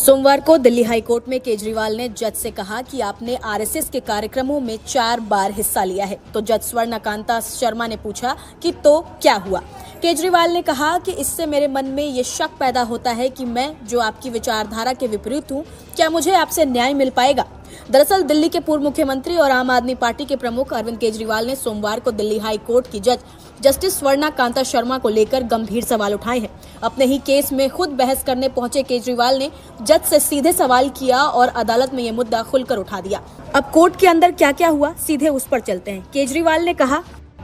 सोमवार को Delhi high court में केजरीवाल ने जज से कहा कि आपने आरएसएस के कार्यक्रमों में 4 बार हिस्सा लिया है। तो जज स्वर्णकांता शर्मा ने पूछा कि तो क्या हुआ। केजरीवाल ने कहा कि इससे मेरे मन में ये शक पैदा होता है कि मैं जो आपकी विचारधारा के विपरीत हूँ, क्या मुझे आपसे न्याय मिल पाएगा। दरअसल दिल्ली के पूर्व मुख्यमंत्री और आम आदमी पार्टी के प्रमुख अरविंद केजरीवाल ने सोमवार को दिल्ली हाई कोर्ट की जज जस्टिस स्वर्णकांता शर्मा को लेकर गंभीर सवाल उठाए हैं। अपने ही केस में खुद बहस करने पहुंचे केजरीवाल ने जज से सीधे सवाल किया और अदालत में ये मुद्दा खुलकर उठा दिया। अब कोर्ट के अंदर क्या क्या हुआ, सीधे उस पर चलते हैं। केजरीवाल ने कहा,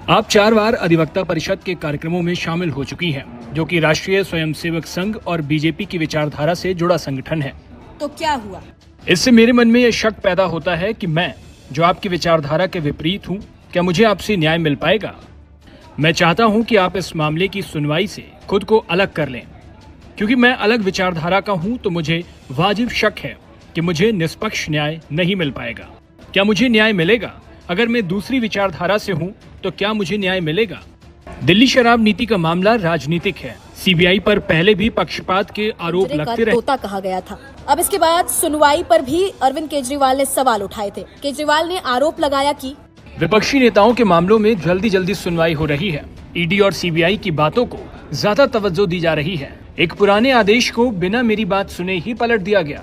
आप 4 बार अधिवक्ता परिषद के कार्यक्रमों में शामिल हो चुकी हैं, जो कि राष्ट्रीय स्वयंसेवक संघ और बीजेपी की विचारधारा से जुड़ा संगठन है। तो क्या हुआ। इससे मेरे मन में यह शक पैदा होता है कि मैं जो आपकी विचारधारा के विपरीत हूँ, क्या मुझे आपसे न्याय मिल पाएगा। मैं चाहता हूं कि आप इस मामले की सुनवाई से खुद को अलग कर लें, क्योंकि मैं अलग विचारधारा का हूं तो मुझे वाजिब शक है कि मुझे निष्पक्ष न्याय नहीं मिल पाएगा। क्या मुझे न्याय मिलेगा? अगर मैं दूसरी विचारधारा से हूं तो क्या मुझे न्याय मिलेगा? दिल्ली शराब नीति का मामला राजनीतिक है। सीबीआई पर पहले भी पक्षपात के आरोप लगते रहे। तोता कहा गया था। अब इसके बाद सुनवाई पर भी अरविंद केजरीवाल ने सवाल उठाए थे। केजरीवाल ने आरोप लगाया कि विपक्षी नेताओं के मामलों में जल्दी सुनवाई हो रही है। ईडी और सीबीआई की बातों को ज्यादा तवज्जो दी जा रही है। एक पुराने आदेश को बिना मेरी बात सुने ही पलट दिया गया।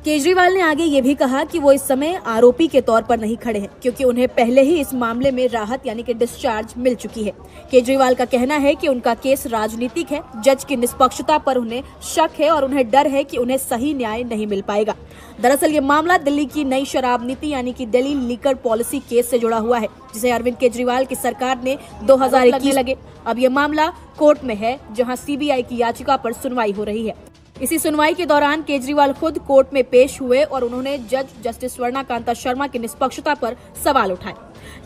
केजरीवाल ने आगे ये भी कहा कि वो इस समय आरोपी के तौर पर नहीं खड़े हैं, क्योंकि उन्हें पहले ही इस मामले में राहत यानी कि डिस्चार्ज मिल चुकी है। केजरीवाल का कहना है कि उनका केस राजनीतिक है। जज की निष्पक्षता पर उन्हें शक है और उन्हें डर है कि उन्हें सही न्याय नहीं मिल पाएगा। दरअसल ये मामला दिल्ली की नई शराब नीति यानी कि दिल्ली लीकर पॉलिसी केस से जुड़ा हुआ है, जिसे अरविंद केजरीवाल की सरकार ने 2021 लगे। अब ये मामला कोर्ट में है, जहां सीबीआई की याचिका पर सुनवाई हो रही है। इसी सुनवाई के दौरान केजरीवाल खुद कोर्ट में पेश हुए और उन्होंने जज जस्टिस स्वर्णकांता शर्मा की निष्पक्षता पर सवाल उठाए।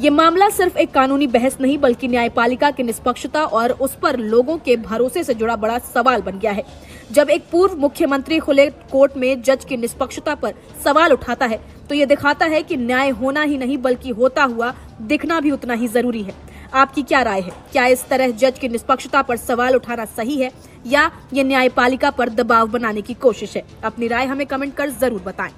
ये मामला सिर्फ एक कानूनी बहस नहीं, बल्कि न्यायपालिका की निष्पक्षता और उस पर लोगों के भरोसे से जुड़ा बड़ा सवाल बन गया है। जब एक पूर्व मुख्यमंत्री खुले कोर्ट में जज की निष्पक्षता पर सवाल उठाता है, तो ये दिखाता है कि न्याय होना ही नहीं बल्कि होता हुआ दिखना भी उतना ही जरूरी है। आपकी क्या राय है? क्या इस तरह जज की निष्पक्षता पर सवाल उठाना सही है या ये न्यायपालिका पर दबाव बनाने की कोशिश है? अपनी राय हमें कमेंट कर जरूर बताएं।